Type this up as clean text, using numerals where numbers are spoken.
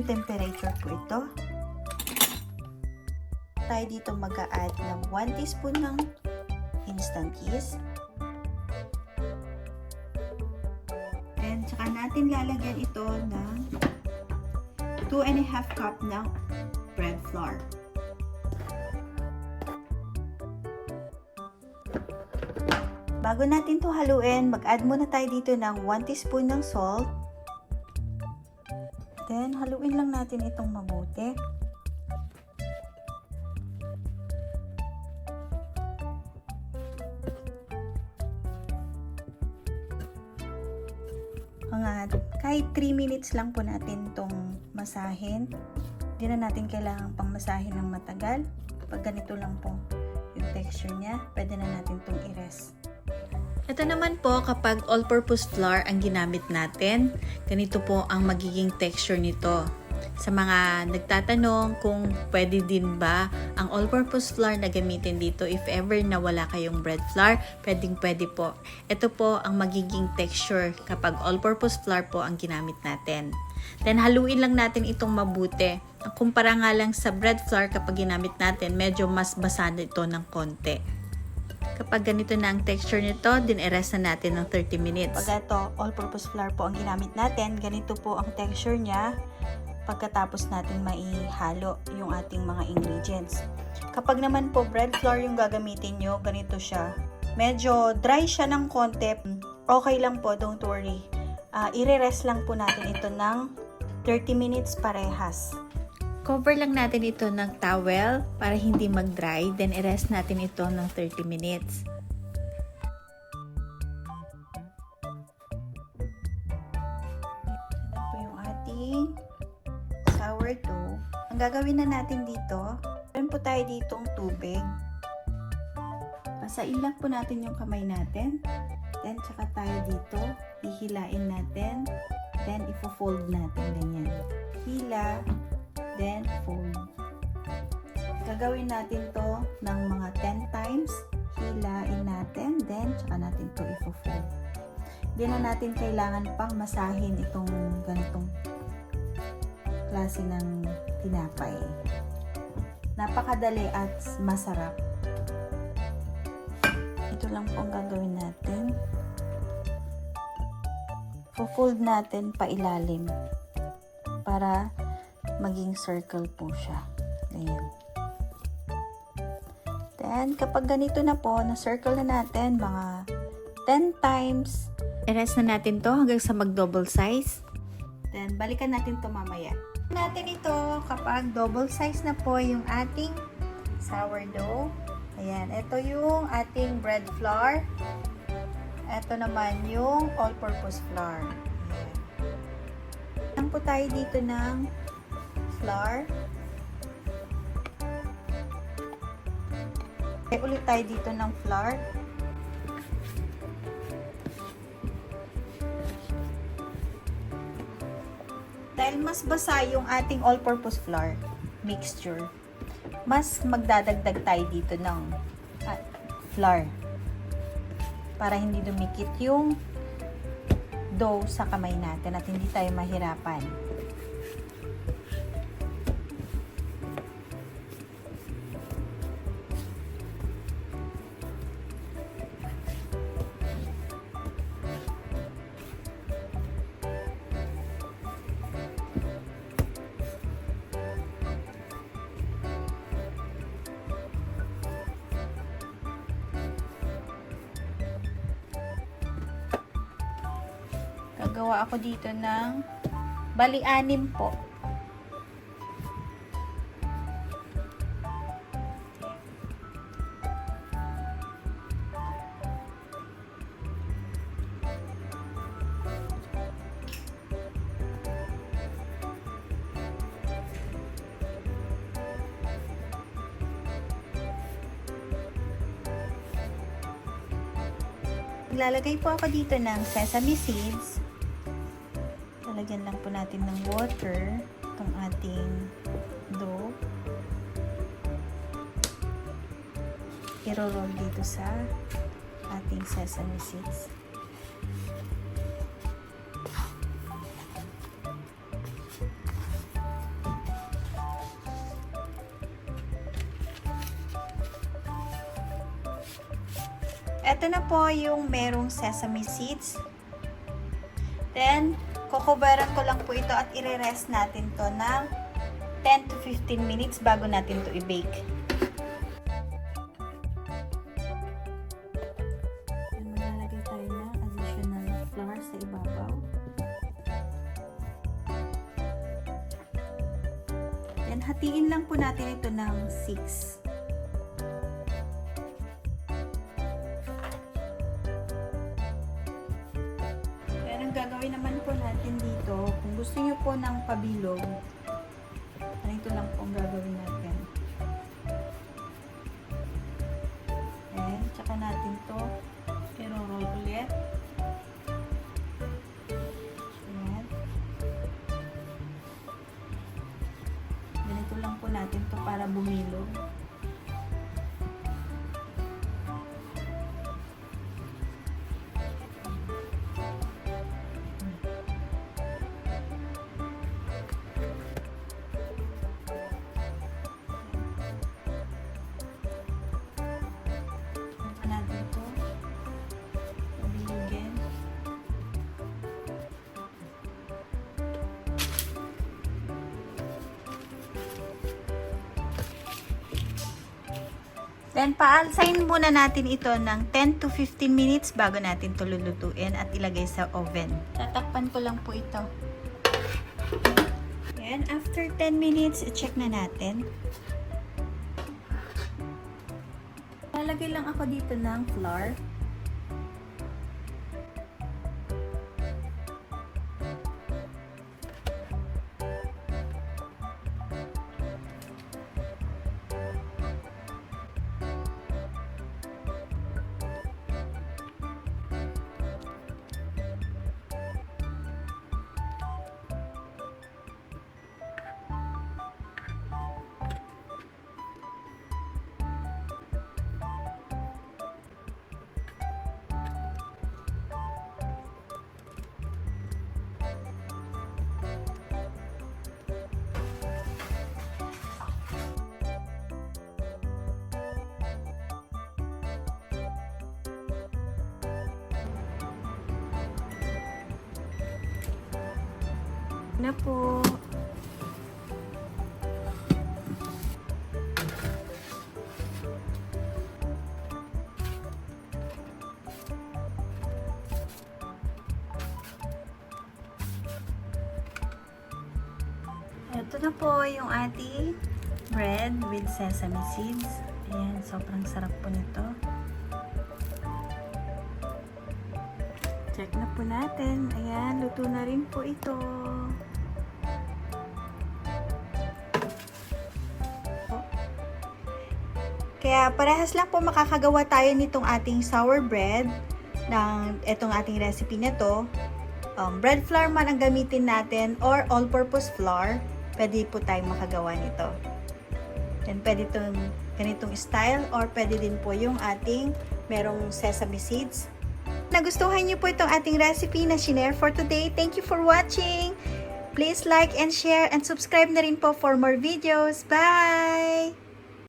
room temperature po ito. Tayo dito mag-a-add ng 1 teaspoon ng instant yeast. And saka natin lalagyan ito ng 2½ cup ng bread flour. Bago natin ito haluin, mag-add muna tayo dito ng 1 teaspoon ng salt. Then, haluin lang natin itong mabuti. Kahit 3 minutes lang po natin itong masahin. Hindi na natin kailangan pang masahin ng matagal. Pag ganito lang po yung texture niya, pwede na natin itong i-rest. Ito naman po kapag all-purpose flour ang ginamit natin, ganito po ang magiging texture nito. Sa mga nagtatanong kung pwede din ba ang all-purpose flour na gamitin dito if ever na wala kayong bread flour, pwede po. Ito po ang magiging texture kapag all-purpose flour po ang ginamit natin. Then haluin lang natin itong mabuti. Kumpara nga lang sa bread flour kapag ginamit natin, medyo mas basa ito ng konti. Kapag ganito na ang texture nito, din i-rest na natin ng 30 minutes. Pag ito, all-purpose flour po ang ginamit natin, ganito po ang texture niya pagkatapos natin maihalo yung ating mga ingredients. Kapag naman po bread flour yung gagamitin nyo, ganito siya. Medyo dry siya ng konti. Okay lang po, don't worry. I-rest lang po natin ito ng 30 minutes parehas. Cover lang natin ito ng towel para hindi mag-dry. Then, i-rest natin ito ng 30 minutes. Ito po yung ating sourdough. Ang gagawin na natin dito, meron po tayo ditong tubig. Basain lang po natin yung kamay natin. Then, tsaka tayo dito. Hihilain natin. Then, ifo-fold natin. Ganyan. Hila. Then, fold. Gagawin natin to ng mga 10 times. Hilain natin. Then, tsaka natin to ifo-fold. Hindi na natin kailangan pang masahin itong ganitong klase ng tinapay. Napakadali at masarap. Ito lang po ang gagawin natin. Fo-fold natin pa ilalim para maging circle po siya. Ayan. Then, kapag ganito na po, na-circle na natin mga 10 times. I-rest na natin to hanggang sa mag-double size. Then, balikan natin to mamaya. Natin ito kapag double size na po yung ating sourdough. Ayan. Ito yung ating bread flour. Ito naman yung all-purpose flour. Ayan. Lang po tayo dito ng flour. Okay, ulit tayo dito ng flour. Dahil mas basa yung ating all-purpose flour mixture, mas magdadagdag tayo dito ng flour para hindi dumikit yung dough sa kamay natin at hindi tayo mahirapan. Gagawa ako dito ng bali-anim po. Lalagay po ako dito ng sesame seeds. Lalagyan lang po natin ng water itong ating dough. I-roll dito sa ating sesame seeds. Ito na po yung merong sesame seeds. Then, kukubaran ko lang po ito at i-rest natin to ng 10 to 15 minutes bago natin to i-bake. Maglalagay tayo ng additional flour sa ibabaw. Then, hatiin lang po natin ito ng 6. Gagawin naman po natin dito, kung gusto nyo po ng pabilog, ganito lang po ang gagawin natin. Ayan, tsaka natin to i-roll ulit. Ayan. Ganito lang po natin to para bumilog. Then, paalsahin muna natin ito ng 10 to 15 minutes bago natin ito lulutuin at ilagay sa oven. Tatakpan ko lang po ito. Then, after 10 minutes, i-check na natin. Lalagay lang ako dito ng flour. Na po. Ito na po yung ating bread with sesame seeds. Ayan, sobrang sarap po nito. Check na po natin. Ayan, luto na rin po ito. Kaya parehas lang po makakagawa tayo nitong ating sour bread ng itong ating recipe na to. Bread flour man ang gamitin natin or all-purpose flour, pwede po tayong makagawa nito. Then pwede itong ganitong style or pwede din po yung ating merong sesame seeds. Nagustuhan niyo po itong ating recipe na shinare for today. Thank you for watching. Please like and share and subscribe na rin po for more videos. Bye!